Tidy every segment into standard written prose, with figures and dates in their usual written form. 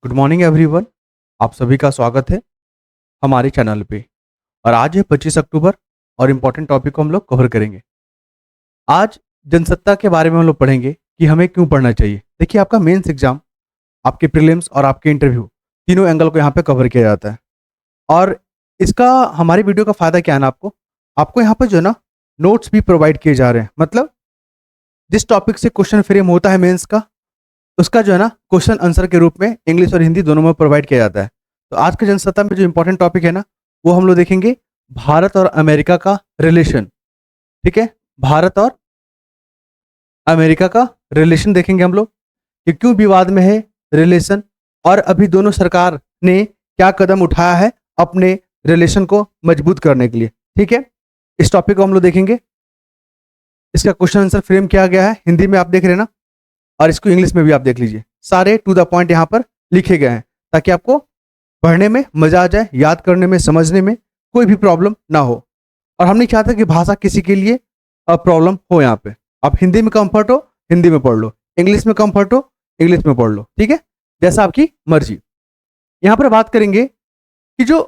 Good morning everyone. आप सभी का स्वागत है हमारे चैनल पे। और आज है 25 अक्टूबर और इम्पोर्टेंट टॉपिक को हम लोग कवर करेंगे। आज जनसत्ता के बारे में हम लोग पढ़ेंगे कि हमें क्यों पढ़ना चाहिए। देखिए, आपका मेंस एग्जाम, आपके प्रीलिम्स और आपके इंटरव्यू, तीनों एंगल को यहाँ पे कवर किया जाता है। और इसका हमारी वीडियो का फायदा क्या है ना, आपको यहाँ पर जो है ना नोट्स भी प्रोवाइड किए जा रहे हैं। मतलब जिस टॉपिक से क्वेश्चन फ्रेम होता है मेंस का, उसका जो है ना क्वेश्चन आंसर के रूप में इंग्लिश और हिंदी दोनों में प्रोवाइड किया जाता है। तो आज के जनसत्ता में जो इंपॉर्टेंट टॉपिक है ना, वो हम लोग देखेंगे भारत और अमेरिका का रिलेशन। ठीक है, भारत और अमेरिका का रिलेशन देखेंगे हम लोग कि क्यों विवाद में है रिलेशन, और अभी दोनों सरकार ने क्या कदम उठाया है अपने रिलेशन को मजबूत करने के लिए। ठीक है, इस टॉपिक को हम लोग देखेंगे। इसका क्वेश्चन आंसर फ्रेम किया गया है, हिंदी में आप देख रहे हैं ना, और इसको इंग्लिश में भी आप देख लीजिए। सारे टू द पॉइंट यहाँ पर लिखे गए हैं ताकि आपको पढ़ने में मजा आ जाए, याद करने में, समझने में कोई भी प्रॉब्लम ना हो। और हम नहीं चाहते कि भाषा किसी के लिए प्रॉब्लम हो। यहाँ पे आप हिंदी में कंफर्ट हो हिंदी में पढ़ लो, इंग्लिश में कंफर्ट हो इंग्लिश में पढ़ लो। ठीक है, जैसा आपकी मर्जी। यहाँ पर बात करेंगे कि जो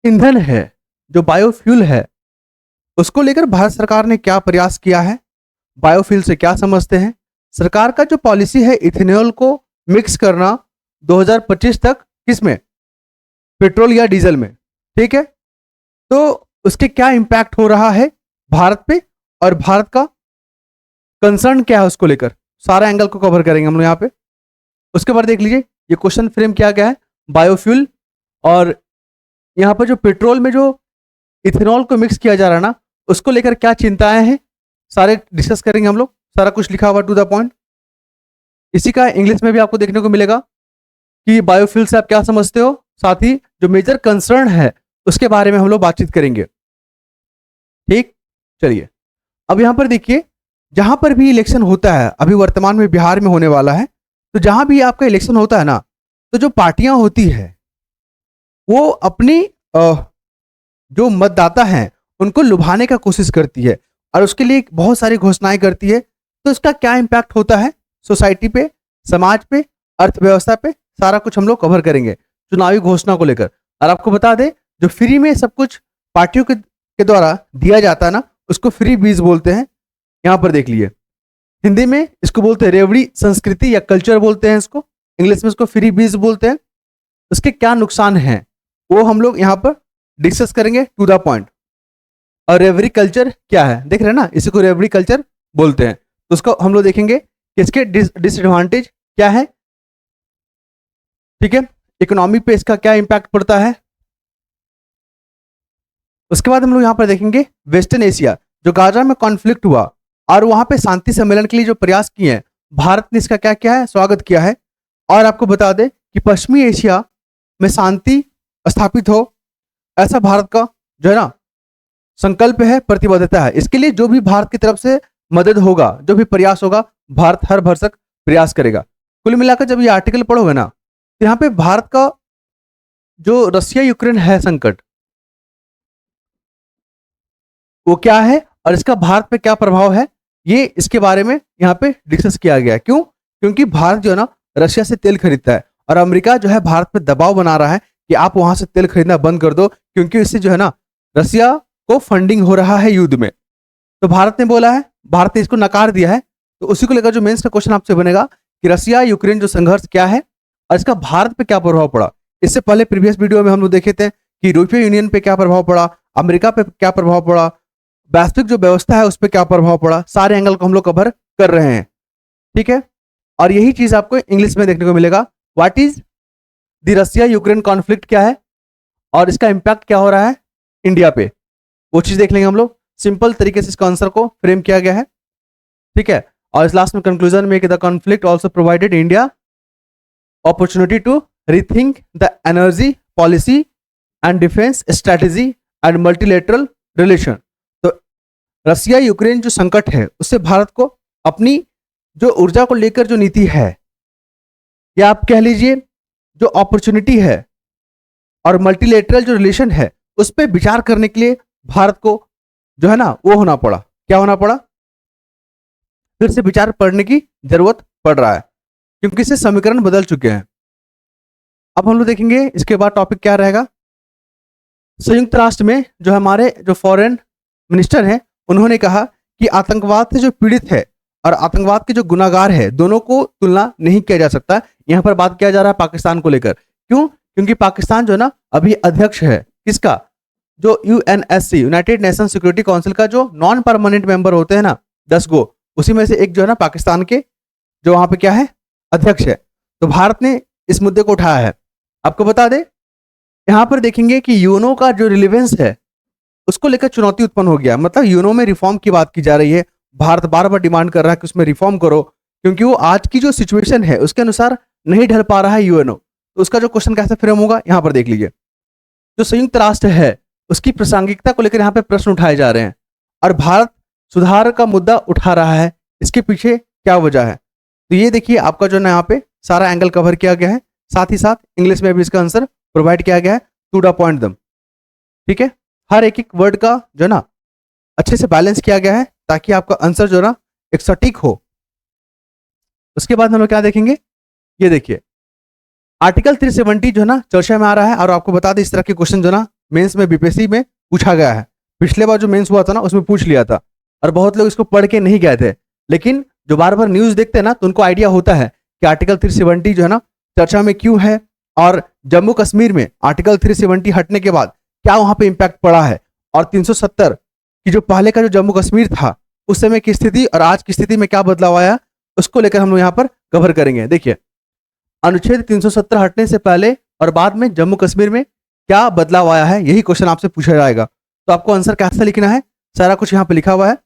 ईंधन है, जो बायोफ्यूल है, उसको लेकर भारत सरकार ने क्या प्रयास किया है, बायोफ्यूल से क्या समझते हैं। सरकार का जो पॉलिसी है इथेनॉल को मिक्स करना 2025 तक, किसमें, पेट्रोल या डीजल में। ठीक है, तो उसके क्या इंपैक्ट हो रहा है भारत पे, और भारत का कंसर्न क्या है उसको लेकर, सारा एंगल को कवर करेंगे हम लोग यहाँ पे। उसके बाद देख लीजिए, ये क्वेश्चन फ्रेम किया गया है बायोफ्यूल, और यहाँ पर जो पेट्रोल में जो इथेनॉल को मिक्स किया जा रहा है ना, उसको लेकर क्या चिंताएं हैं, सारे डिस्कस करेंगे हम लोग। सारा कुछ लिखा हुआ टू द पॉइंट। इसी का इंग्लिश में भी आपको देखने को मिलेगा कि बायोफ्यूल से आप क्या समझते हो, साथ ही जो मेजर कंसर्न है उसके बारे में हम लोग बातचीत करेंगे। ठीक, चलिए अब यहां पर देखिए, जहां पर भी इलेक्शन होता है, अभी वर्तमान में बिहार में होने वाला है, तो जहां भी आपका इलेक्शन होता है ना, तो जो पार्टियां होती है वो अपनी जो मतदाता हैं उनको लुभाने का कोशिश करती है, और उसके लिए बहुत सारी घोषणाएं करती है। तो इसका क्या इंपैक्ट होता है सोसाइटी पे, समाज पे, अर्थव्यवस्था पे, सारा कुछ हम लोग कवर करेंगे चुनावी घोषणा को लेकर। और आपको बता दें, जो फ्री में सब कुछ पार्टियों के द्वारा दिया जाता है ना, उसको फ्री बीज बोलते हैं। यहां पर देख लिए, हिंदी में इसको बोलते हैं रेवड़ी संस्कृति या कल्चर बोलते हैं इसको, इंग्लिश में इसको फ्री बीज बोलते हैं। उसके क्या नुकसान हैं वो हम लोग यहाँ पर डिस्कस करेंगे टू द पॉइंट। और रेवड़ी कल्चर क्या है, देख रहे हैं ना, इसी को रेवड़ी कल्चर बोलते हैं। तो उसको हम लोग देखेंगे कि इसके डिसएडवांटेज क्या है। ठीक है, इकोनॉमी पे इसका क्या इंपैक्ट पड़ता है। उसके बाद हम लोग यहाँ पर देखेंगे वेस्टर्न एशिया, जो गाजा में कॉन्फ्लिक्ट हुआ और वहां पे शांति सम्मेलन के लिए जो प्रयास किए हैं, भारत ने इसका क्या किया है, स्वागत किया है। और आपको बता दें कि पश्चिमी एशिया में शांति स्थापित हो, ऐसा भारत का जो है ना संकल्प है, प्रतिबद्धता है। इसके लिए जो भी भारत की तरफ से मदद होगा, जो भी प्रयास होगा, भारत हर भरसक प्रयास करेगा। कुल मिलाकर जब ये आर्टिकल पढ़ोगे ना, तो यहाँ पे भारत का जो रशिया यूक्रेन है संकट, वो क्या है और इसका भारत पे क्या प्रभाव है, ये इसके बारे में यहाँ पे डिस्कस किया गया है। क्यों? क्योंकि भारत जो है ना रशिया से तेल खरीदता है, और अमेरिका जो है भारत पे दबाव बना रहा है कि आप वहां से तेल खरीदना बंद कर दो, क्योंकि इससे जो है ना रशिया को फंडिंग हो रहा है युद्ध में। तो भारत ने बोला है, भारत ने इसको नकार दिया है। तो उसी को लेकर जो मेंस का क्वेश्चन आपसे बनेगा कि रशिया यूक्रेन जो संघर्ष क्या है और इसका भारत पे क्या प्रभाव पड़ा। इससे पहले प्रीवियस वीडियो में हम लोग देखे थे कि यूरोपीय यूनियन पे क्या प्रभाव पड़ा, अमेरिका पे क्या प्रभाव पड़ा, वैश्विक जो व्यवस्था है उस पर क्या प्रभाव पड़ा। सारे एंगल को हम लोग कवर कर रहे हैं। ठीक है, और यही चीज आपको इंग्लिश में देखने को मिलेगा। What is the Russia Ukraine conflict क्या है और इसका इंपैक्ट क्या हो रहा है इंडिया पे, वो चीज देख लेंगे हम लोग। सिंपल तरीके से इसका आंसर को फ्रेम किया गया है। ठीक है, और इस लास्ट में कंक्लूजन में the conflict also provided India opportunity to rethink the energy policy and defence strategy and multilateral relation. तो रशिया यूक्रेन जो संकट है उससे भारत को अपनी जो ऊर्जा को लेकर जो नीति है, या आप कह लीजिए जो अपॉर्चुनिटी है, और मल्टीलेटरल जो रिलेशन है, उस पर विचार करने के लिए भारत को जो है ना वो होना पड़ा। क्या होना पड़ा? फिर से विचार पढ़ने की जरूरत पड़ रहा है, क्योंकि इससे समीकरण बदल चुके हैं। अब हम लोग देखेंगे इसके बाद टॉपिक क्या रहेगा। संयुक्त राष्ट्र में जो हमारे जो फॉरेन मिनिस्टर हैं उन्होंने कहा कि आतंकवाद से जो पीड़ित है और आतंकवाद के जो गुनाहगार है दोनों को तुलना नहीं किया जा सकता। यहाँ पर बात किया जा रहा है पाकिस्तान को लेकर। क्यों? क्योंकि पाकिस्तान जो है ना अभी अध्यक्ष है किसका, जो UNSC United nation security council का जो नॉन परमानेंट मेंबर होते हैं ना 10 गो, उसी में से एक जो है ना पाकिस्तान के जो वहां पे क्या है अध्यक्ष है। तो भारत ने इस मुद्दे को उठाया है। आपको बता दें यहां पर देखेंगे कि यूएनओ का जो रिलेवेंस है उसको लेकर चुनौती उत्पन्न हो गया। मतलब यूएनओ में रिफॉर्म की बात की जा रही है। भारत बार बार डिमांड कर रहा है कि उसमें रिफॉर्म करो, क्योंकि वो आज की जो सिचुएशन है उसके अनुसार नहीं ढल पा रहा है यूएनओ। तो उसका जो क्वेश्चन कैसे फ्रेम होगा यहाँ पर देख लीजिए। जो संयुक्त राष्ट्र है उसकी प्रासंगिकता को लेकर यहाँ पे प्रश्न उठाए जा रहे हैं और भारत सुधार का मुद्दा उठा रहा है। इसके पीछे क्या वजह है? तो ये देखिए आपका जो है ना यहाँ पे सारा एंगल कवर किया गया है, साथ ही साथ इंग्लिश में भी इसका आंसर प्रोवाइड किया गया है टू द पॉइंट दम। ठीक है, हर एक एक वर्ड का जो ना अच्छे से बैलेंस किया गया है ताकि आपका आंसर जो ना एक सटीक हो। उसके बाद हम लोग क्या देखेंगे, ये देखिए आर्टिकल 370 जो है ना चर्चा में आ रहा है। और आपको बता दें इस तरह के क्वेश्चन जो ना मेंस में बीपीएससी में पूछा गया है। पिछले बार जो मेंस हुआ था ना उसमें पूछ लिया था और बहुत लोग इसको पढ़ के नहीं गए थे, लेकिन जो बार बार न्यूज देखते हैं ना तो उनको आइडिया होता है कि आर्टिकल 370 जो है ना चर्चा में क्यों है और जम्मू कश्मीर में आर्टिकल 370 हटने के बाद क्या वहां पे इंपैक्ट पड़ा है और 370 कि जो पहले का जो जम्मू कश्मीर था उस समय की स्थिति और आज की स्थिति में क्या बदलाव आया उसको लेकर हम लोग यहाँ पर कवर करेंगे। देखिए अनुच्छेद 370 हटने से पहले और बाद में जम्मू कश्मीर में क्या बदलाव आया है, यही क्वेश्चन आपसे पूछा जाएगा। तो आपको आंसर कैसे लिखना है सारा कुछ यहाँ पे लिखा हुआ है।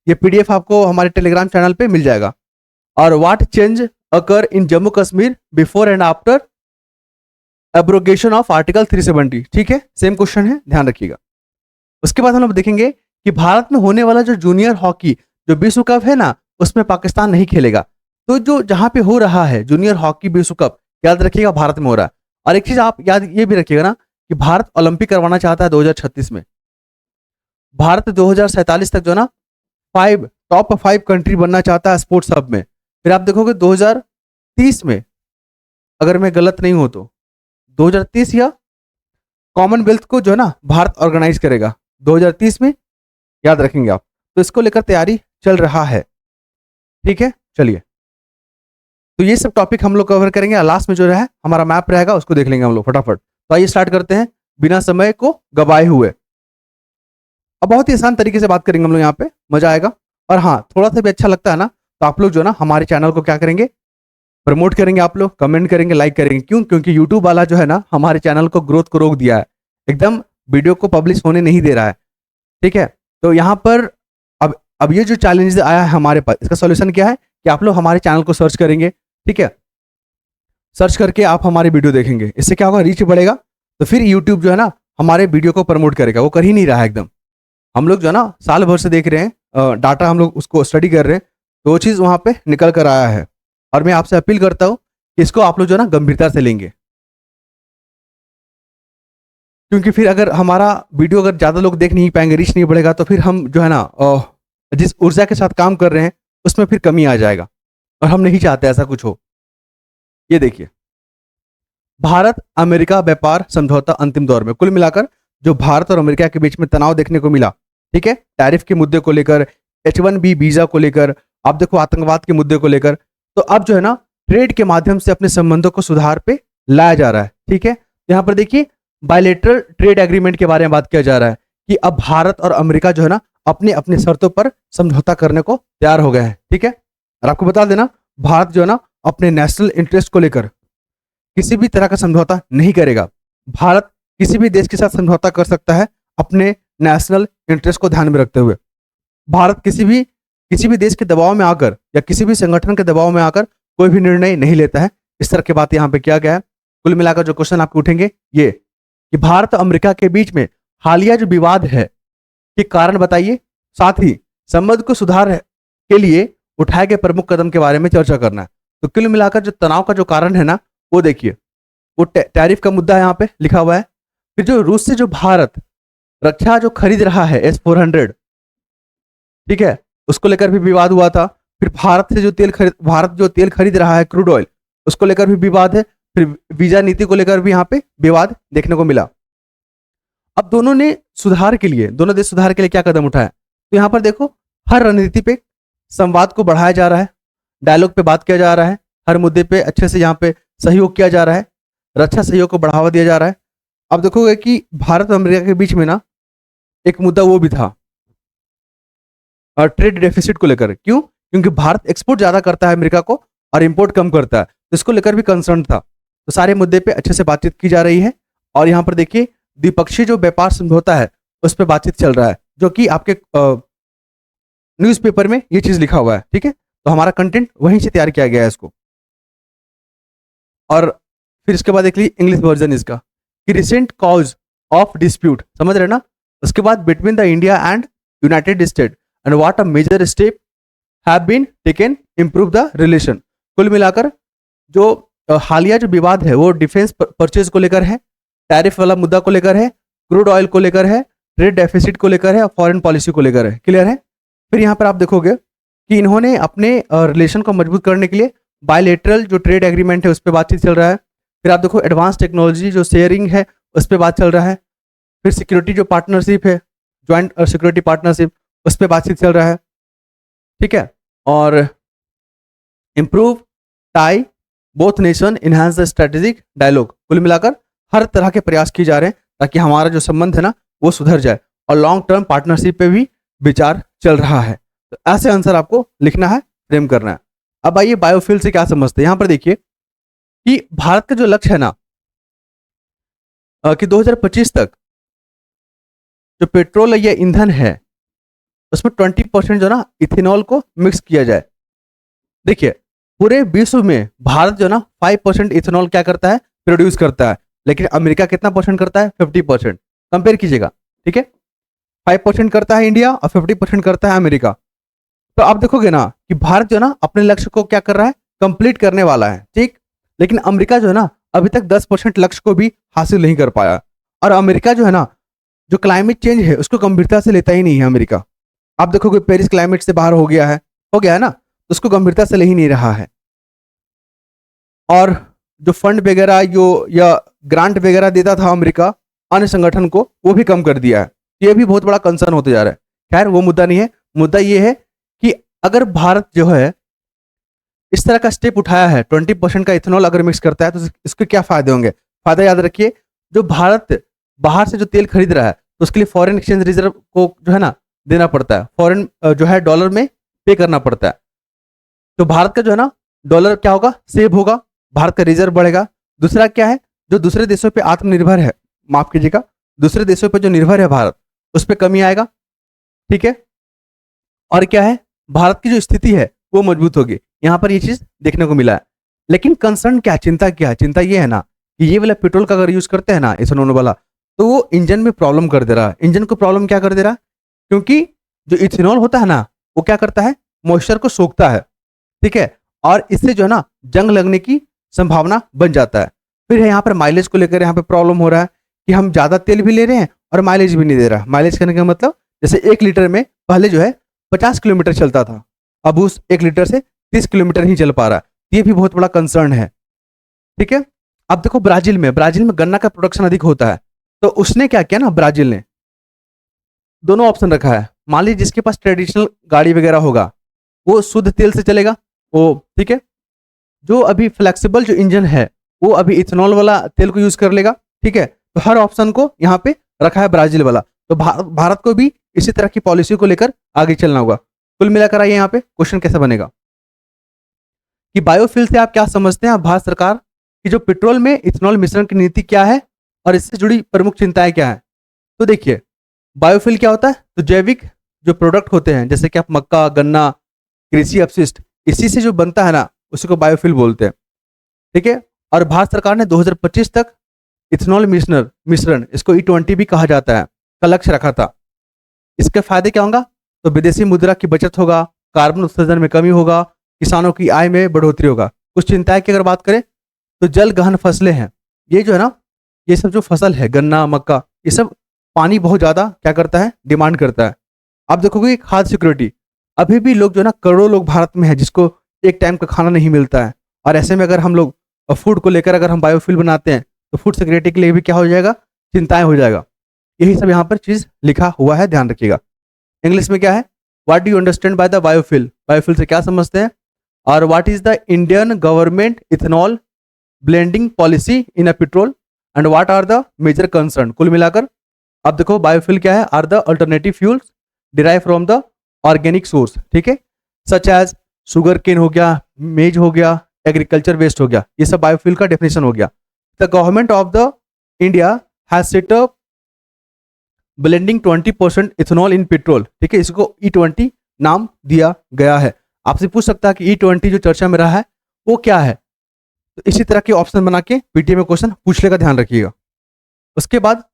ये पीडीएफ आपको हमारे टेलीग्राम चैनल पे मिल जाएगा। और what change occur in Jammu Kashmir before and after abrogation of article 370। ठीक है, सेम क्वेश्चन है, ध्यान रखिएगा। उसके बाद हम लोग देखेंगे कि भारत में होने वाला जो जूनियर हॉकी जो विश्व कप है ना उसमें पाकिस्तान नहीं खेलेगा। तो जो जहां पे हो रहा है जूनियर हॉकी विश्व कप, याद रखिएगा भारत में हो रहा है। और एक चीज आप याद ये भी रखिएगा ना कि भारत ओलंपिक करवाना चाहता है 2036 में। भारत 2047 तक जो ना टॉप 5 कंट्री बनना चाहता है स्पोर्ट्स हब में। फिर आप देखोगे 2030 में, अगर मैं गलत नहीं हूं तो 2030 या कॉमनवेल्थ को जो है ना भारत ऑर्गेनाइज करेगा 2030 में, याद रखेंगे आप। तो इसको लेकर तैयारी चल रहा है। ठीक है, चलिए तो ये सब टॉपिक हम लोग कवर करेंगे। लास्ट में जो है हमारा मैप रहेगा उसको देख लेंगे हम लोग फटाफट। तो आइए स्टार्ट करते हैं बिना समय को गवाए हुए। अब बहुत ही आसान तरीके से बात करेंगे हम लोग यहाँ पे, मजा आएगा। और हाँ, थोड़ा सा भी अच्छा लगता है ना तो आप लोग जो है ना हमारे चैनल को क्या करेंगे, प्रमोट करेंगे। आप लोग कमेंट करेंगे, लाइक करेंगे। क्यों? क्योंकि यूट्यूब वाला जो है ना हमारे चैनल को ग्रोथ को रोक दिया है, एकदम वीडियो को पब्लिश होने नहीं दे रहा है। ठीक है, तो यहाँ पर अब ये जो चैलेंज आया है हमारे पास, इसका सोल्यूशन क्या है कि आप लोग हमारे चैनल को सर्च करेंगे। ठीक है, सर्च करके आप हमारे वीडियो देखेंगे। इससे क्या होगा, रीच बढ़ेगा। तो फिर यूट्यूब जो है ना हमारे वीडियो को प्रमोट करेगा। वो कर ही नहीं रहा है एकदम। हम लोग जो है ना साल भर से देख रहे हैं, डाटा हम लोग उसको स्टडी कर रहे हैं, तो वो चीज़ वहाँ पे निकल कर आया है। और मैं आपसे अपील करता हूँ कि इसको आप लोग जो है ना गंभीरता से लेंगे, क्योंकि फिर अगर हमारा वीडियो अगर ज़्यादा लोग देख नहीं पाएंगे, रीच नहीं बढ़ेगा, तो फिर हम जो है ना जिस ऊर्जा के साथ काम कर रहे हैं उसमें फिर कमी आ जाएगा और हम नहीं चाहते ऐसा कुछ हो। ये देखिए भारत अमेरिका व्यापार समझौता अंतिम दौर में। कुल मिलाकर जो भारत और अमेरिका के बीच में तनाव देखने को मिला, ठीक है, टैरिफ के मुद्दे को लेकर, H1B वीजा को लेकर, आप देखो आतंकवाद के मुद्दे को लेकर, तो अब जो है ना ट्रेड के माध्यम से अपने संबंधों को सुधार पे लाया जा रहा है। ठीक है, यहाँ पर देखिए बायलेटरल ट्रेड एग्रीमेंट के बारे में बात किया जा रहा है कि अब भारत और अमेरिका जो है ना अपने अपने शर्तों पर समझौता करने को तैयार हो गए हैं। ठीक है, और आपको बता देना भारत जो है ना अपने नेशनल इंटरेस्ट को लेकर किसी भी तरह का समझौता नहीं करेगा। भारत किसी भी देश के साथ समझौता कर सकता है अपने नेशनल इंटरेस्ट को ध्यान में रखते हुए। भारत किसी भी देश के दबाव में आकर या किसी भी संगठन के दबाव में आकर कोई भी निर्णय नहीं लेता है। इस तरह की बात यहाँ पे किया गया है। कुल मिलाकर जो क्वेश्चन आपके उठेंगे ये कि भारत और अमेरिका के बीच में हालिया जो विवाद है के कारण बताइए, साथ ही संबंध को सुधार के लिए उठाए गए प्रमुख कदम के बारे में चर्चा करना है। तो कुल मिलाकर जो तनाव का जो कारण है ना वो देखिए, वो टैरिफ का मुद्दा यहाँ पे लिखा हुआ है। फिर जो रूस से जो भारत रक्षा जो खरीद रहा है S-400, ठीक है, उसको लेकर भी विवाद हुआ था। फिर भारत जो तेल खरीद रहा है क्रूड ऑयल, उसको लेकर भी विवाद है। फिर वीजा नीति को लेकर भी यहाँ पे विवाद देखने को मिला। अब दोनों ने सुधार के लिए, दोनों देश सुधार के लिए क्या कदम उठाया, तो यहाँ पर देखो हर रणनीति पे संवाद को बढ़ाया जा रहा है, डायलॉग पे बात किया जा रहा है, हर मुद्दे पे अच्छे से यहाँ पे सहयोग किया जा रहा है, रक्षा सहयोग को बढ़ावा दिया जा रहा है। अब देखोगे कि भारत और अमेरिका के बीच में ना एक मुद्दा वो भी था और ट्रेड डेफिसिट को लेकर। क्यों? क्योंकि भारत एक्सपोर्ट ज्यादा करता है अमेरिका को और इंपोर्ट कम करता है, तो इसको लेकर भी कंसर्न था। तो सारे मुद्दे पे अच्छे से बातचीत की जा रही है और यहाँ पर देखिए द्विपक्षीय जो व्यापार समझौता है उस पर बातचीत चल रहा है, जो कि आपके न्यूज़पेपर में ये चीज लिखा हुआ है। ठीक है, तो हमारा कंटेंट वहीं से तैयार किया गया है इसको। और फिर इसके बाद देख लीजिए इंग्लिश वर्जन इसका कि रिसेंट कॉज ऑफ डिस्प्यूट, समझ रहे ना। उसके बाद between the India and United State and what a major step have been taken improve the relation. कुल मिलाकर जो हालिया जो विवाद है वो डिफेंस परचेज को लेकर है, टैरिफ वाला मुद्दा को लेकर है, क्रूड ऑयल को लेकर है, ट्रेड डेफिसिट को लेकर है और फॉरेन पॉलिसी को लेकर है। क्लियर है? फिर यहाँ पर आप देखोगे कि इन्होंने अपने रिलेशन को मजबूत करने के लिए बायलेटरल जो ट्रेड एग्रीमेंट है उस पर बातचीत चल रहा है। फिर आप देखो एडवांस टेक्नोलॉजी जो शेयरिंग है उस पर बात चल रहा है। फिर सिक्योरिटी जो पार्टनरशिप है, ज्वाइंट सिक्योरिटी पार्टनरशिप, उस पर बातचीत चल रहा है। ठीक है, और improve tie both nation enhance the strategic dialogue. कुल मिलाकर हर तरह के प्रयास किए जा रहे हैं ताकि हमारा जो संबंध है ना वो सुधर जाए और लॉन्ग टर्म पार्टनरशिप पे भी विचार चल रहा है। तो ऐसे आंसर आपको लिखना है, फ्रेम करना है। अब आइए बायोफ्यूल से क्या समझते हैं। यहाँ पर देखिए कि भारत का जो लक्ष्य है ना कि 2025 तक जो पेट्रोल या ईंधन है उसमें 20% जो ना इथेनॉल को मिक्स किया जाए। देखिए पूरे विश्व में भारत जो ना 5% इथेनॉल क्या करता है, प्रोड्यूस करता है, लेकिन अमेरिका कितना परसेंट करता है, 50%। कंपेयर कीजिएगा। ठीक है, 5% करता है इंडिया और 50% करता है अमेरिका। तो आप देखोगे ना कि भारत जो ना अपने लक्ष्य को क्या कर रहा है, कंप्लीट करने वाला है। ठीक, लेकिन अमेरिका जो है ना अभी तक 10% लक्ष्य को भी हासिल नहीं कर पाया। और अमेरिका जो है ना जो क्लाइमेट चेंज है उसको गंभीरता से लेता ही नहीं है अमेरिका। आप देखोगे पेरिस क्लाइमेट से बाहर हो गया है ना, तो उसको गंभीरता से ले ही नहीं रहा है। और जो फंड वगैरह जो या ग्रांट वगैरह देता था अमेरिका अन्य संगठन को, वो भी कम कर दिया है। ये भी बहुत बड़ा कंसर्न होते जा रहा है। खैर वो मुद्दा नहीं है, मुद्दा ये है कि अगर भारत जो है इस तरह का स्टेप उठाया है, 20% का इथेनॉल अगर मिक्स करता है तो इसके क्या फायदे होंगे। फायदा याद रखिए, जो भारत बाहर से जो तेल खरीद रहा है तो उसके लिए फॉरेन एक्सचेंज रिजर्व को जो है ना देना पड़ता है, फॉरेन जो है डॉलर में पे करना पड़ता है। तो भारत का जो है ना डॉलर क्या होगा, सेव होगा, भारत का रिजर्व बढ़ेगा। दूसरा क्या है, जो दूसरे देशों पे आत्मनिर्भर है, माफ कीजिएगा, दूसरे देशों पे जो निर्भर है भारत, उस पर कमी आएगा। ठीक है, और क्या है, भारत की जो स्थिति है वो मजबूत होगी। यहाँ पर ये चीज देखने को मिला है। लेकिन कंसर्न क्या, चिंता क्या है, चिंता ये है ना कि ये वाला पेट्रोल का अगर यूज करते हैं ना इथेनॉल वाला, तो वो इंजन में प्रॉब्लम कर दे रहा है। इंजन को प्रॉब्लम क्या कर दे रहा है, क्योंकि जो इथेनॉल होता है ना वो क्या करता है, मॉइस्चर को सोखता है। ठीक है, और इससे जो है ना जंग लगने की संभावना बन जाता है। फिर यहाँ पर माइलेज को लेकर यहाँ पे प्रॉब्लम हो रहा है कि हम ज्यादा तेल भी ले रहे हैं और माइलेज भी नहीं दे रहा। माइलेज करने का मतलब जैसे 1 लीटर में पहले जो है 50 किलोमीटर चलता था, अब उस 1 लीटर से 30 किलोमीटर ही चल पा रहा है। ये भी बहुत बड़ा कंसर्न है। ठीक है, अब देखो ब्राजील में गन्ना का प्रोडक्शन अधिक होता है, तो उसने क्या किया ना, ब्राजील ने दोनों ऑप्शन रखा है। मान लीजिए जिसके पास ट्रेडिशनल गाड़ी वगैरह होगा वो शुद्ध तेल से चलेगा वो, ठीक है। जो अभी फ्लेक्सिबल जो इंजन है वो अभी इथेनॉल वाला तेल को यूज कर लेगा। ठीक है, तो हर ऑप्शन को यहाँ पे रखा है ब्राजील वाला। तो भारत को भी इसी तरह की पॉलिसी को लेकर आगे चलना होगा। कुल मिलाकर आइए यहाँ पे क्वेश्चन कैसा बनेगा कि बायोफ्यूल से आप क्या समझते हैं, भारत सरकार की जो पेट्रोल में इथेनॉल मिश्रण की नीति क्या है और इससे जुड़ी प्रमुख चिंताएं क्या है। तो देखिए बायोफ्यूल क्या होता है, तो जैविक जो प्रोडक्ट होते हैं जैसे कि आप मक्का, गन्ना, कृषि अपशिष्ट, इसी से जो बनता है ना उसी को बायोफ्यूल बोलते हैं। ठीक है, और भारत सरकार ने 2025 तक इथेनॉल मिश्रण इसको E20 भी कहा जाता है का लक्ष्य रखा था। इसके फायदे क्या होगा, तो विदेशी मुद्रा की बचत होगा, कार्बन उत्सर्जन में कमी होगा, किसानों की आय में बढ़ोतरी होगा। कुछ चिंताएं की अगर बात करें तो जल गहन फसलें हैं, ये जो है ना ये सब जो फसल है गन्ना, मक्का, ये सब पानी बहुत ज्यादा क्या करता है, डिमांड करता है। आप देखोगे खाद्य सिक्योरिटी, अभी भी लोग जो है ना करोड़ों लोग भारत में है जिसको एक टाइम का खाना नहीं मिलता है, और ऐसे में अगर हम लोग और फूड को लेकर अगर हम बायोफ्यूल बनाते हैं तो फूड सिक्योरिटी के लिए भी क्या हो जाएगा, चिंताएं हो जाएगा। यही सब यहाँ पर चीज लिखा हुआ है, ध्यान रखिएगा। इंग्लिश में क्या है, what do you understand by the biofuel, biofuel से क्या समझते हैं, और what is the Indian government ethanol blending policy in a petrol and what are the major concern. कुल मिलाकर अब देखो बायोफ्यूल क्या है, are the alternative fuels derive from the organic source, ठीक है, सच एज शुगर केन हो गया, मेज हो गया, एग्रीकल्चर वेस्ट हो गया, ये सब बायोफ्यूल का डेफिनेशन हो गया। The government of the India has set up blending 20% ethanol in petrol, ठीक है, इसको E20 नाम दिया गया है। आपसे पूछ सकता है कि E20 जो चर्चा में रहा है वो क्या है, तो इसी तरह के ऑप्शन बना के पीटीए में क्वेश्चन पूछ लेगा, ध्यान रखिएगा। उसके बाद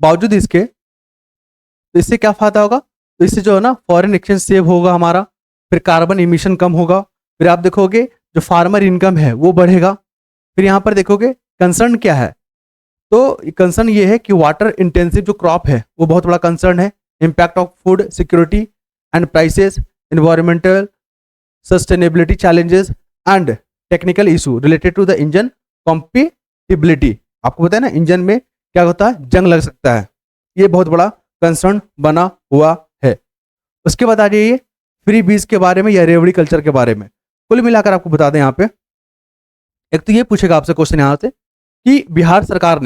बावजूद इसके, तो इससे क्या फायदा होगा, तो इससे जो है ना फॉरेन एक्सचेंज सेव होगा हमारा, फिर कार्बन इमिशन कम होगा, फिर आप देखोगे जो फार्मर इनकम है वो बढ़ेगा। फिर यहाँ पर देखोगे कंसर्न क्या है, तो कंसर्न ये है कि वाटर इंटेंसिव जो क्रॉप है वो बहुत बड़ा कंसर्न है। Impact of food security and prices, environmental sustainability challenges and technical issue related to the engine compatibility. आपको पता है ना इंजन में क्या होता है, जंग लग सकता है, ये बहुत बड़ा कंसर्न बना हुआ है। उसके बाद आ जाइए फ्री बीज के बारे में या रेवड़ी कल्चर के बारे में। कुल मिलाकर आपको बता दें यहाँ पे, एक तो ये पूछेगा आपसे क्वेश्चन यहाँ से कि बिहार सरकार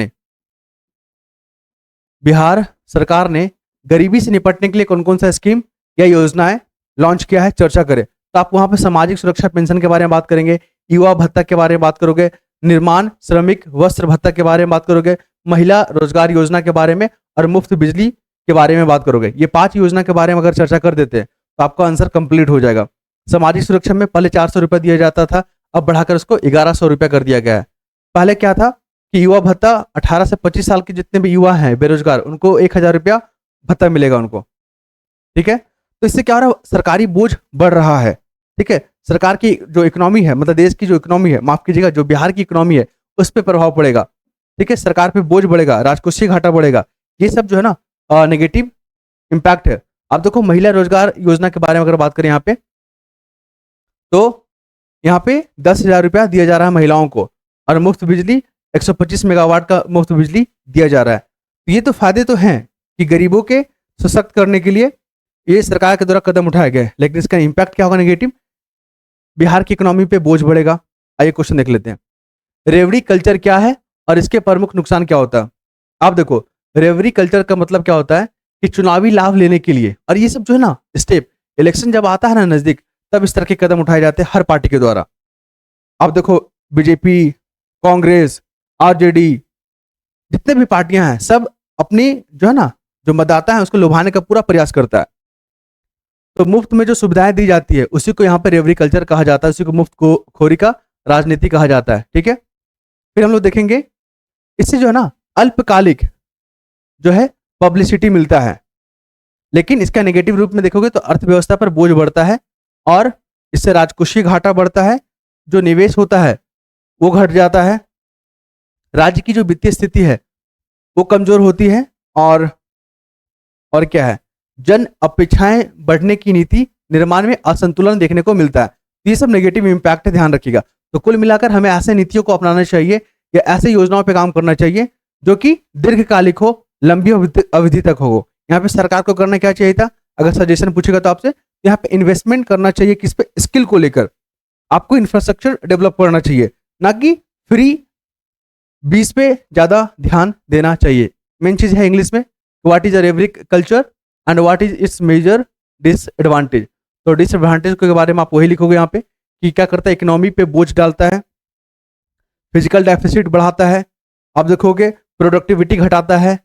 ने गरीबी से निपटने के लिए कौन कौन सा स्कीम या योजनाएं लॉन्च किया है, चर्चा करें। तो आप वहां पे सामाजिक सुरक्षा पेंशन के बारे में बात करेंगे, युवा भत्ता के बारे में बात करोगे, निर्माण श्रमिक वस्त्र भत्ता के बारे में बात करोगे, महिला रोजगार योजना के बारे में और मुफ्त बिजली के बारे में बात करोगे। ये 5 योजना के बारे में अगर चर्चा कर देते हैं तो आपका आंसर कंप्लीट हो जाएगा। सामाजिक सुरक्षा में पहले 400 रुपये दिया जाता था, अब बढ़ाकर उसको 1100 रुपये कर दिया गया है। पहले क्या था कि युवा भत्ता 18 से 25 साल के जितने भी युवा हैं बेरोजगार, उनको 1000 रुपया भत्ता मिलेगा उनको, ठीक है। तो इससे क्या हो रहा है, सरकारी बोझ बढ़ रहा है, ठीक है। सरकार की जो इकोनॉमी है, मतलब देश की जो इकोनॉमी है, माफ कीजिएगा जो बिहार की इकोनॉमी है उस पर प्रभाव पड़ेगा, ठीक है। सरकार पे बोझ बढ़ेगा, राजकोषीय घाटा बढ़ेगा, ये सब जो है ना नेगेटिव इम्पैक्ट है। आप देखो महिला रोजगार योजना के बारे में अगर बात करें यहाँ पे, तो यहाँ पे 10,000 रुपया दिया जा रहा है महिलाओं को, और मुफ्त बिजली 125 मेगावाट का मुफ्त बिजली दिया जा रहा है। तो ये तो फायदे तो हैं कि गरीबों के सशक्त करने के लिए ये सरकार के द्वारा कदम उठाए गए, लेकिन इसका इम्पैक्ट क्या होगा, नेगेटिव, बिहार की इकोनॉमी पे बोझ बढ़ेगा। आइए क्वेश्चन देख लेते हैं, रेवड़ी कल्चर क्या है और इसके प्रमुख नुकसान क्या होता है। आप देखो रेवड़ी कल्चर का मतलब क्या होता है कि चुनावी लाभ लेने के लिए, और ये सब जो है ना स्टेप, इलेक्शन जब आता है ना नजदीक, तब इस तरह के कदम उठाए जाते हैं हर पार्टी के द्वारा। आप देखो बीजेपी, कांग्रेस, आरजेडी, जितने भी पार्टियां हैं सब अपनी जो है ना जो मतदाता है उसको लुभाने का पूरा प्रयास करता है। तो मुफ्त में जो सुविधाएं दी जाती है उसी को यहाँ पर रेवड़ी कल्चर कहा जाता है, उसी को मुफ्त को खोरी का राजनीति कहा जाता है, ठीक है। फिर हम लोग देखेंगे इससे जो है ना अल्पकालिक जो है पब्लिसिटी मिलता है, लेकिन इसका नेगेटिव रूप में देखोगे तो अर्थव्यवस्था पर बोझ बढ़ता है और इससे राजकोषीय घाटा बढ़ता है, जो निवेश होता है वो घट जाता है, राज्य की जो वित्तीय स्थिति है वो कमजोर होती है, और क्या है, जन अपेक्षाएं बढ़ने की नीति निर्माण में असंतुलन देखने को मिलता है। ये सब नेगेटिव इम्पैक्ट है, ध्यान रखिएगा। तो कुल मिलाकर हमें ऐसे नीतियों को अपनाना चाहिए या ऐसे योजनाओं पर काम करना चाहिए जो कि दीर्घकालिक हो, लंबी अवधि तक हो। यहाँ पे सरकार को करना क्या चाहिए था, अगर सजेशन पूछेगा तो आपसे, यहाँ पे इन्वेस्टमेंट करना चाहिए किस पे, स्किल को लेकर। आपको इंफ्रास्ट्रक्चर डेवलप करना चाहिए, ना कि फ्री बीस पे ज्यादा ध्यान देना चाहिए। मेन चीज है इंग्लिश में, what is a revdi culture and what is its major disadvantage. तो डिसएडवांटेज के बारे में आप वही लिखोगे यहाँ पे कि क्या करता है, इकोनॉमी पे बोझ डालता है, फिजिकल डेफिसिट बढ़ाता है, आप देखोगे प्रोडक्टिविटी घटाता है,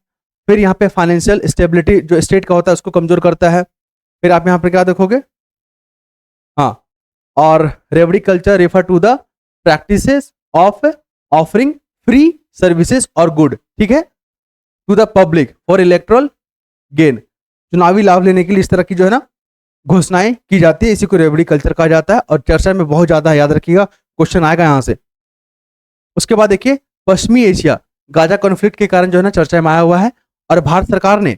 फिर यहाँ पे फाइनेंशियल स्टेबिलिटी जो स्टेट का होता है उसको कमजोर करता है। फिर आप यहाँ पे क्या देखोगे, हाँ, और revdi culture refer to the practices of offering free services और गुड, ठीक है, to the public for electoral gain. चुनावी लाभ लेने के लिए इस तरह की जो है ना घोषणाएं की जाती है, इसी को रेवड़ी कल्चर कहा जाता है, और चर्चा में बहुत ज्यादा, याद रखिएगा क्वेश्चन आएगा यहाँ से। उसके बाद देखिए पश्चिमी एशिया गाजा कॉन्फ्लिक्ट के कारण जो है ना चर्चा में आया हुआ है, और भारत सरकार ने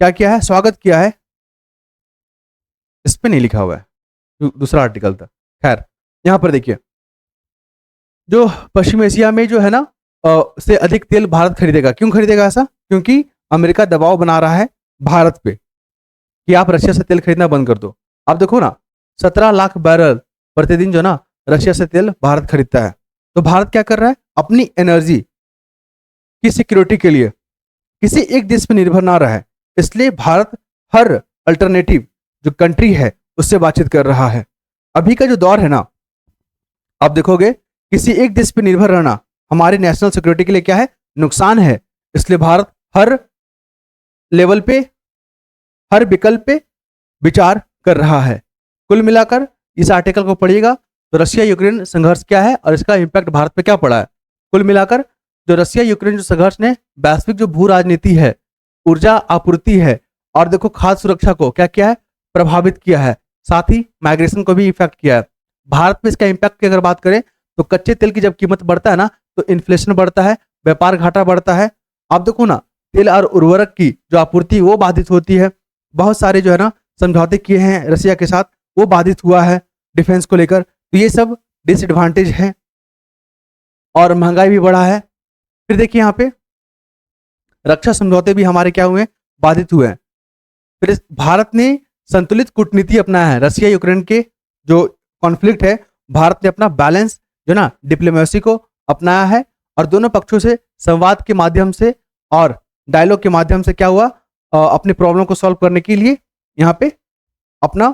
क्या किया है, स्वागत किया है, इस पे नहीं लिखा हुआ है, दूसरा आर्टिकल था। खैर, यहाँ पर देखिए, जो पश्चिम एशिया में जो है ना से अधिक तेल भारत खरीदेगा। क्यों खरीदेगा ऐसा? क्योंकि अमेरिका दबाव बना रहा है भारत पे कि आप रशिया से तेल खरीदना बंद कर दो। आप देखो ना, 17 लाख बैरल प्रतिदिन जो ना रशिया से तेल भारत खरीदता है। तो भारत क्या कर रहा है? अपनी एनर्जी की सिक्योरिटी के लिए किसी एक देश पर निर्भर ना रहे, इसलिए भारत हर अल्टरनेटिव जो कंट्री है उससे बातचीत कर रहा है। अभी का जो दौर है ना, आप देखोगे किसी एक देश पर निर्भर रहना हमारे नेशनल सिक्योरिटी के लिए क्या है? नुकसान है। इसलिए भारत हर लेवल पे, हर विकल्प पे विचार कर रहा है। कुल मिलाकर इस आर्टिकल को पढ़िएगा तो रशिया यूक्रेन संघर्ष क्या है और इसका इंपैक्ट भारत पे क्या पड़ा है। कुल मिलाकर जो रशिया यूक्रेन जो संघर्ष ने वैश्विक जो भू राजनीति है, ऊर्जा आपूर्ति है और देखो खाद्य सुरक्षा को क्या किया है? प्रभावित किया है। साथ ही माइग्रेशन को भी इफेक्ट किया है। भारत में इसका इंपैक्ट की अगर बात करें तो कच्चे तेल की जब कीमत बढ़ता है ना तो इन्फ्लेशन बढ़ता है, व्यापार घाटा बढ़ता है। आप देखो ना, तेल और उर्वरक की जो आपूर्ति वो बाधित होती है। बहुत सारे जो है ना समझौते किए हैं रशिया के साथ, वो बाधित हुआ है डिफेंस को लेकर। तो ये सब डिसएडवांटेज है और महंगाई भी बढ़ा है। फिर देखिए यहाँ पे रक्षा समझौते भी हमारे क्या हुए? बाधित हुए हैं। फिर भारत ने संतुलित कूटनीति अपनाया है। रशिया यूक्रेन के जो कॉन्फ्लिक्ट है, भारत ने अपना बैलेंस जो ना डिप्लोमेसी को अपनाया है और दोनों पक्षों से संवाद के माध्यम से और डायलॉग के माध्यम से क्या हुआ? अपने प्रॉब्लम को सॉल्व करने के लिए यहाँ पे अपना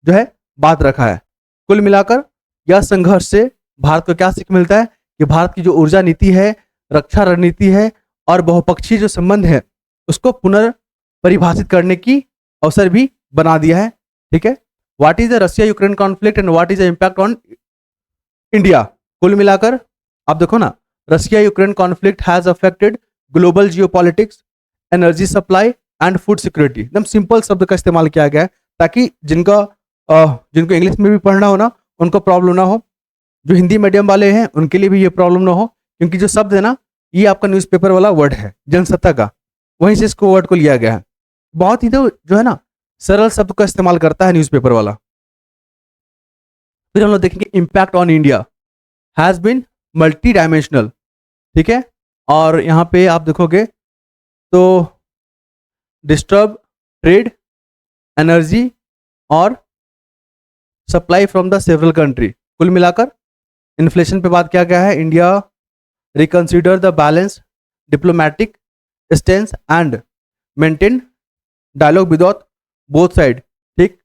जो है बात रखा है। कुल मिलाकर यह संघर्ष से भारत को क्या सीख मिलता है कि भारत की जो ऊर्जा नीति है, रक्षा रणनीति है और बहुपक्षीय जो संबंध है उसको पुनर्परिभाषित करने की अवसर भी बना दिया है। ठीक है, what is the Russia Ukraine conflict and what is the impact on India. कुल मिलाकर आप देखो ना, Russia Ukraine conflict has affected global geopolitics, energy supply and food security. एकदम सिंपल शब्द का इस्तेमाल किया गया है ताकि जिनको इंग्लिश में भी पढ़ना हो ना उनको प्रॉब्लम ना हो, जो हिंदी मीडियम वाले हैं उनके लिए भी ये प्रॉब्लम ना हो। क्योंकि जो शब्द है ना ये आपका न्यूज़पेपर वाला वर्ड है जनसत्ता का, वहीं से इसको वर्ड को लिया गया है। बहुत ही तो जो है ना सरल शब्द का इस्तेमाल करता है न्यूज़पेपर वाला। फिर हम लोग देखेंगे impact on India has been multi dimensional. ठीक है, और यहाँ पे आप देखोगे तो डिस्टर्ब ट्रेड, एनर्जी और supply from the several country. कुल मिलाकर इन्फ्लेशन पे बात किया गया है। India reconsider the balance diplomatic stance and maintain dialogue without both side. ठीक,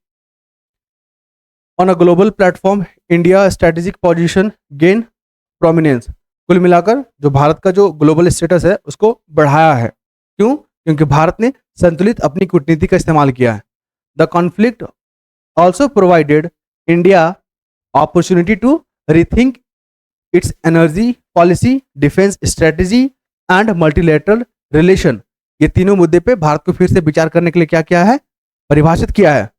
on a global platform India strategic position gain prominence. कुल मिलाकर जो भारत का जो ग्लोबल स्टेटस है उसको बढ़ाया है। क्यों? क्योंकि भारत ने संतुलित अपनी कूटनीति का इस्तेमाल किया है। The conflict also provided India opportunity to rethink its energy policy, defence strategy and multilateral relation. ये तीनों मुद्दे पे भारत को फिर से विचार करने के लिए क्या किया है? परिभाषित किया है।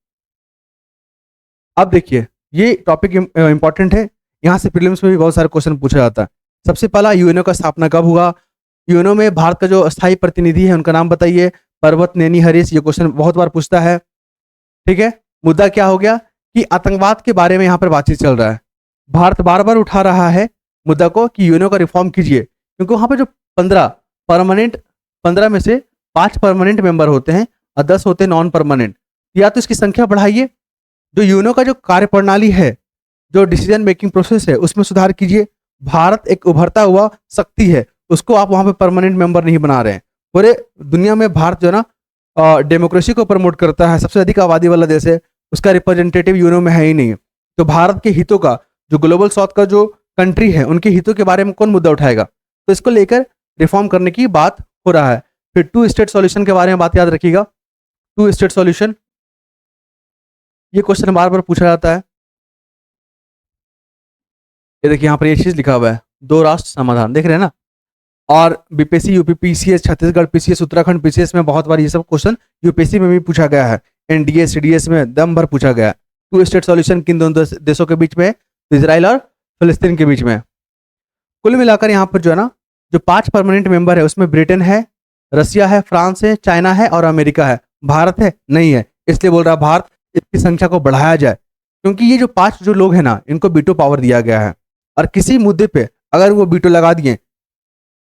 अब देखिए ये टॉपिक इंपॉर्टेंट है, यहाँ से प्रीलिम्स में भी बहुत सारे क्वेश्चन पूछा जाता है। सबसे पहला, यूएनओ का स्थापना कब हुआ? यूएनओ में भारत का जो अस्थायी प्रतिनिधि है उनका नाम बताइए। पर्वत नेनी हरीश, ये क्वेश्चन बहुत बार पूछता है। ठीक है, मुद्दा क्या हो गया कि आतंकवाद के बारे में यहाँ पर बातचीत चल रहा है। भारत बार बार उठा रहा है मुद्दा को कि यूएनओ का रिफॉर्म कीजिए, क्योंकि वहाँ पर जो 15 में से 5 परमानेंट मेंबर होते हैं और 10 होते हैं नॉन परमानेंट। या तो इसकी संख्या बढ़ाइए, जो यूएनओ का जो कार्यप्रणाली है, जो डिसीजन मेकिंग प्रोसेस है उसमें सुधार कीजिए। भारत एक उभरता हुआ शक्ति है, उसको आप वहाँ पे परमानेंट मेंबर नहीं बना रहे हैं। पूरे दुनिया में भारत जो है ना डेमोक्रेसी को प्रमोट करता है, सबसे अधिक आबादी वाला देश है, उसका रिप्रेजेंटेटिव यूएनओ में है ही नहीं। तो भारत के हितों का, जो ग्लोबल साउथ का जो कंट्री है उनके हितों के बारे में कौन मुद्दा उठाएगा? तो इसको लेकर रिफॉर्म करने की बात हो रहा है। फिर 2 स्टेट सॉल्यूशन के बारे में बात याद रखिएगा। 2 स्टेट सॉल्यूशन, ये क्वेश्चन बार बार पूछा जाता है। ये देखिए यहाँ पर ये चीज लिखा हुआ है, 2 राष्ट्र समाधान, देख रहे हैं ना। और BPSC, UP PCS, Chhattisgarh PCS, Uttarakhand PCS में बहुत बार ये सब क्वेश्चन यूपीएससी में भी पूछा गया है। एनडीए सीडीएस में दम भर पूछा गया है। 2 स्टेट सॉल्यूशन किन दोनों देशों के बीच में? इजराइल और फिलिस्तीन के बीच में। कुल मिलाकर यहाँ पर जो है ना जो 5 परमानेंट मेंबर है उसमें ब्रिटेन है, रसिया है, फ्रांस है, चाइना है और अमेरिका है। भारत है नहीं है, इसलिए बोल रहा भारत इसकी संख्या को बढ़ाया जाए, क्योंकि ये जो 5 जो लोग हैं ना, इनको वीटो पावर दिया गया है। और किसी मुद्दे पे अगर वो वीटो लगा दिए,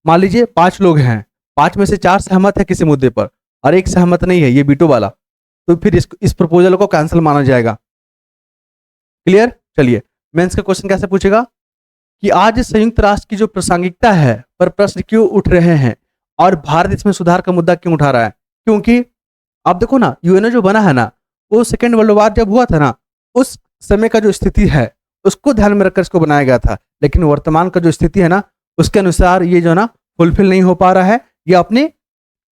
मान लीजिए 5 लोग हैं, 5 में से 4 सहमत है किसी मुद्दे पर और एक सहमत नहीं है, ये वीटो वाला, तो फिर इस प्रपोजल को कैंसिल माना जाएगा। क्लियर? चलिए, मेंस का क्वेश्चन कैसे पूछेगा कि आज संयुक्त राष्ट्र की जो प्रासंगिकता है पर प्रश्न क्यों उठ रहे हैं और भारत इसमें सुधार का मुद्दा क्यों उठा रहा है? क्योंकि आप देखो ना, यूएनओ जो बना है ना, वो सेकेंड वर्ल्ड वॉर जब हुआ था ना, उस समय का जो स्थिति है उसको ध्यान में रखकर इसको बनाया गया था। लेकिन वर्तमान का जो स्थिति है ना, उसके अनुसार ये जो ना फुलफिल नहीं हो पा रहा है, या अपने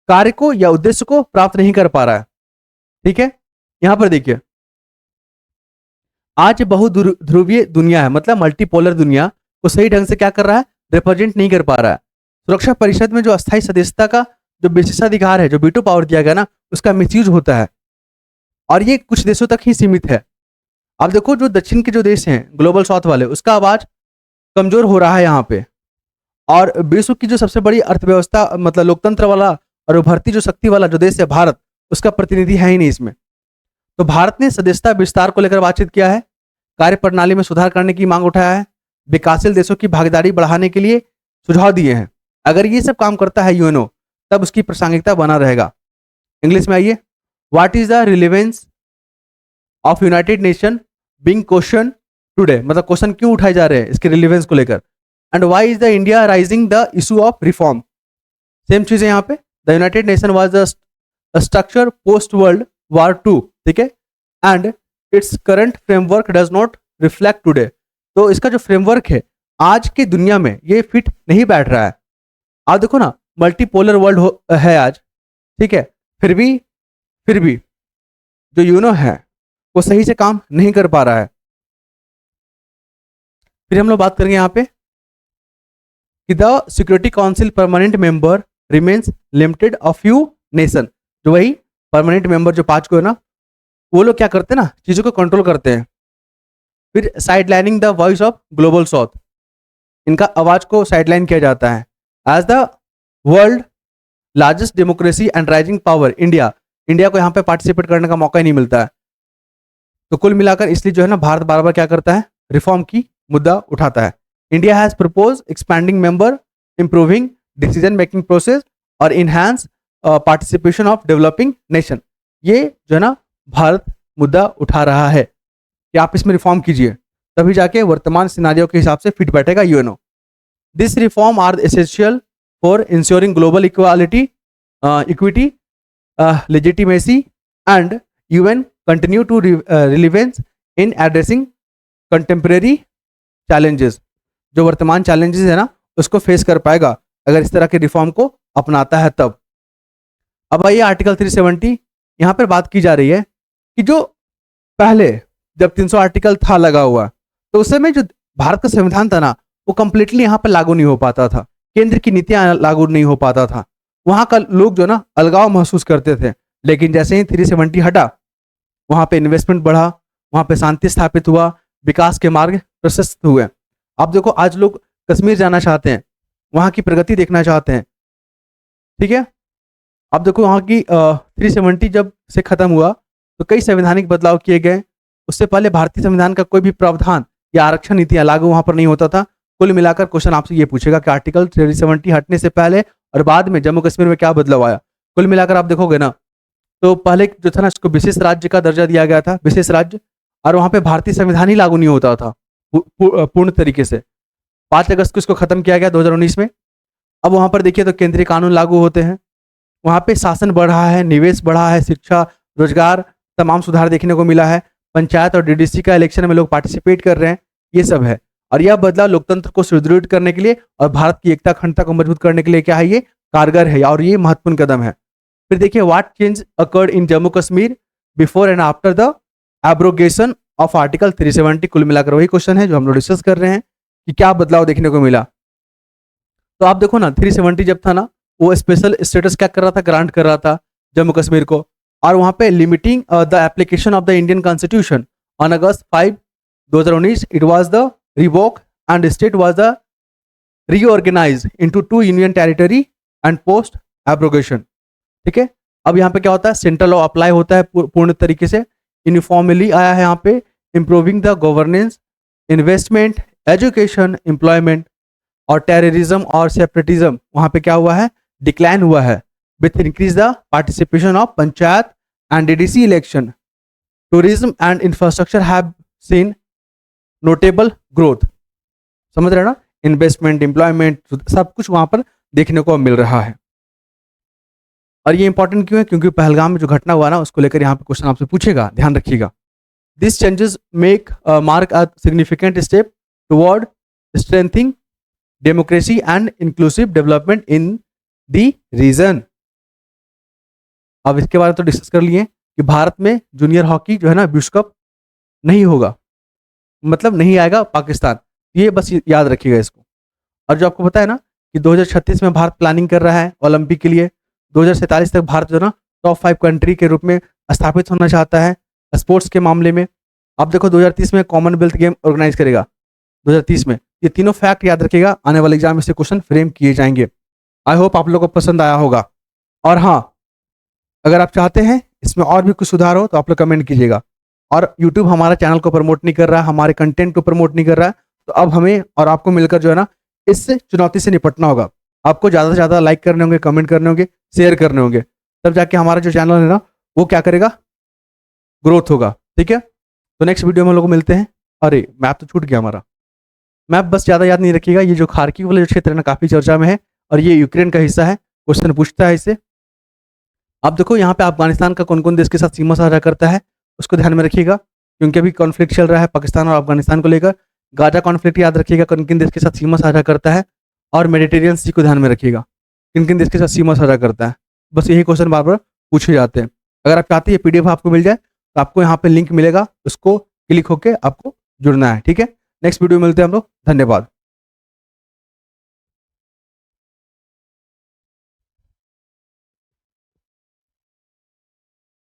कार्य को या उद्देश्य को प्राप्त नहीं कर पा रहा है। ठीक है, यहां पर देखिए, आज बहुध्रुवीय दुनिया है, मतलब मल्टीपोलर दुनिया को सही ढंग से क्या कर रहा है, रिप्रेजेंट नहीं कर पा रहा है। सुरक्षा परिषद में जो अस्थायी सदस्यता का जो विशेषाधिकार है, जो वीटो पावर दिया गया ना, उसका मिसयूज होता है और ये कुछ देशों तक ही सीमित है। अब देखो, जो दक्षिण के जो देश हैं, ग्लोबल साउथ वाले, उसका आवाज कमजोर हो रहा है यहाँ पे। और विश्व की जो सबसे बड़ी अर्थव्यवस्था, मतलब लोकतंत्र वाला और उभरती जो शक्ति वाला जो देश है भारत, उसका प्रतिनिधि है ही नहीं इसमें। तो भारत ने सदस्यता विस्तार को लेकर बातचीत किया है, कार्य प्रणाली में सुधार करने की मांग उठाया है, विकासशील देशों की भागीदारी बढ़ाने के लिए सुझाव दिए हैं। अगर ये सब काम करता है यूएनओ, तब उसकी प्रासंगिकता बना रहेगा। इंग्लिश में आइए, what is the relevance of United nation being question today, मतलब क्वेश्चन क्यों उठाए जा रहे हैं इसके रिलेवेंस को लेकर। And why is the India rising the issue of reform, same चीज है यहाँ पे। The United nation was the structure post world war 2, ठीक है, and its current framework does not reflect today. तो इसका जो फ्रेमवर्क है आज की दुनिया में ये फिट नहीं बैठ रहा है। आप देखो ना, मल्टीपोलर वर्ल्ड है आज, ठीक है, फिर भी जो यूनो है वो सही से काम नहीं कर पा रहा है। फिर हम लोग बात करेंगे यहाँ पे कि the security council permanent member remains limited a few nation, जो वही परमानेंट मेंबर जो 5 को है ना, वो लोग क्या करते हैं ना, चीजों को कंट्रोल करते हैं। फिर sidelining the voice of global south, इनका आवाज को साइडलाइन किया जाता है। As the world largest democracy and rising power, India को यहाँ पे पार्टिसिपेट करने का मौका ही नहीं मिलता है। तो कुल मिलाकर इसलिए जो है ना, भारत बार बार क्या करता है, रिफॉर्म की मुद्दा उठाता है। India has propose expanding member, improving decision making process और enhance participation of developing nation. ये जो है ना भारत मुद्दा उठा रहा है कि आप इसमें रिफॉर्म कीजिए, तभी जाके वर्तमान सिनारियो के हिसाब से फिट बैठेगा UNO. This reform are essential for ensuring global equality, equity, legitimacy and UN continue to relevance in addressing contemporary challenges. जो वर्तमान चैलेंजेस है ना, उसको फेस कर पाएगा अगर इस तरह के रिफॉर्म को अपनाता है तब। अब आइए आर्टिकल 370, यहाँ पर बात की जा रही है कि जो पहले जब 300 आर्टिकल था लगा हुआ, तो उस समय जो भारत का संविधान था ना, वो कंप्लीटली यहाँ पर लागू नहीं हो पाता था, केंद्र की नीतियां लागू नहीं हो पाता था, वहां का लोग जो ना अलगाव महसूस करते थे। लेकिन जैसे ही 370 हटा, वहां पे इन्वेस्टमेंट बढ़ा, वहां पे शांति स्थापित हुआ, विकास के मार्ग प्रशस्त हुए। आप देखो, आज लोग कश्मीर जाना चाहते हैं, वहां की प्रगति देखना चाहते हैं, ठीक है। आप देखो, वहां की 370 जब से खत्म हुआ तो कई संवैधानिक बदलाव किए गए। उससे पहले भारतीय संविधान का कोई भी प्रावधान या आरक्षण नीतियां लागू वहां पर नहीं होता था। कुल मिलाकर क्वेश्चन आपसे ये पूछेगा कि आर्टिकल 370 हटने से पहले और बाद में जम्मू कश्मीर में क्या बदलाव आया। कुल मिलाकर आप देखोगे ना, तो पहले जो था ना, इसको विशेष राज्य का दर्जा दिया गया था, विशेष राज्य, और वहां पे भारतीय संविधान ही लागू नहीं होता था पूर्ण तरीके से। 5 अगस्त को इसको खत्म किया गया 2019 में। अब वहां पर देखिए तो केंद्रीय कानून लागू होते हैं, वहां पे शासन बढ़ा है, निवेश बढ़ा है, शिक्षा, रोजगार, तमाम सुधार देखने को मिला है। पंचायत और डीडीसी का इलेक्शन में लोग पार्टिसिपेट कर रहे हैं, ये सब है। और यह बदलाव लोकतंत्र को सुदृढ़ करने के लिए और भारत की एकता अखंडता को मजबूत करने के लिए क्या है, ये कारगर है और ये महत्वपूर्ण कदम है। फिर देखिए, what change occurred in Jammu Kashmir before and after the abrogation of article 370। कुल मिलाकर वही क्वेश्चन है जो हम लोग डिस्कस कर रहे हैं कि क्या बदलाव देखने को मिला। तो आप देखो ना, 370 जब था ना, वो स्पेशल स्टेटस क्या कर रहा था, ग्रांट कर रहा था जम्मू कश्मीर को, और वहां पे limiting the application of the Indian constitution on August 5, 2019 it was the revoke and state was the reorganise into 2 union territory and post abrogation, ठीक है। अब यहाँ पे क्या होता है, सेंट्रल लॉ अप्लाई होता है पूर्ण तरीके से, यूनिफॉर्मली आया है यहाँ पे improving the governance, investment, education, employment. और टेररिज्म और सेपरेटिज्म वहां पे क्या हुआ है, डिक्लाइन हुआ है with increase the participation of panchayat and DDC election. Tourism and infrastructure have seen notable growth. समझ रहे हैं ना, इन्वेस्टमेंट, एम्प्लॉयमेंट, सब कुछ वहां पर देखने को मिल रहा है। और ये इंपॉर्टेंट क्यों है, क्योंकि पहलगाम में जो घटना हुआ ना उसको लेकर यहाँ पे क्वेश्चन आपसे पूछेगा, ध्यान रखिएगा। This changes make mark a significant step toward strengthening democracy and inclusive development in the region. अब इसके बारे में तो डिस्कस कर लिए कि भारत में जूनियर हॉकी जो है ना विश्व कप नहीं होगा, मतलब नहीं आएगा पाकिस्तान, ये बस याद रखिएगा इसको। और जो आपको पता है ना कि 2036 में भारत प्लानिंग कर रहा है ओलंपिक के लिए, 2047 तक भारत जो है ना टॉप 5 कंट्री के रूप में स्थापित होना चाहता है स्पोर्ट्स के मामले में। अब देखो 2030 में कॉमनवेल्थ गेम ऑर्गेनाइज करेगा 2030 में। ये तीनों फैक्ट याद रखिएगा, आने वाले एग्जाम में से क्वेश्चन फ्रेम किए जाएंगे। आई होप आप लोगों को पसंद आया होगा। और हाँ, अगर आप चाहते हैं इसमें और भी कुछ सुधार हो तो आप लोग कमेंट कीजिएगा। और यूट्यूब हमारे चैनल को प्रमोट नहीं कर रहा है, हमारे कंटेंट को प्रमोट नहीं कर रहा है, तो अब हमें और आपको मिलकर जो है ना इस चुनौती से निपटना होगा। आपको ज़्यादा से ज़्यादा लाइक करने होंगे, कमेंट करने होंगे, शेयर करने होंगे, तब जाके हमारा जो चैनल है ना वो क्या करेगा, ग्रोथ होगा। ठीक है, तो नेक्स्ट वीडियो में हम लोग मिलते हैं। अरे मैप तो छूट गया हमारा, मैप बस ज़्यादा याद नहीं रखिएगा। ये जो खार्किव वाला जो क्षेत्र है ना काफ़ी चर्चा में है और ये यूक्रेन का हिस्सा है, क्वेश्चन पूछता है इससे। आप देखो यहाँ पे अफगानिस्तान का कौन कौन देश के साथ सीमा साझा करता है उसको ध्यान में रखिएगा, क्योंकि अभी कॉन्फ्लिक्ट चल रहा है पाकिस्तान और अफगानिस्तान को लेकर। गाजा कॉन्फ्लिक्ट याद रखिएगा, किन किन देश के साथ सीमा साझा करता है। और मेडिटेरियन सी को ध्यान में रखिएगा, किन किन देश के साथ सीमा साझा करता है। बस यही क्वेश्चन बार बार पूछे जाते हैं। अगर आप चाहते हैं PDF आपको मिल जाए तो आपको यहाँ पे लिंक मिलेगा, उसको क्लिक होकर आपको जुड़ना है। ठीक है, नेक्स्ट वीडियो मिलते हैं हम लोग, धन्यवाद।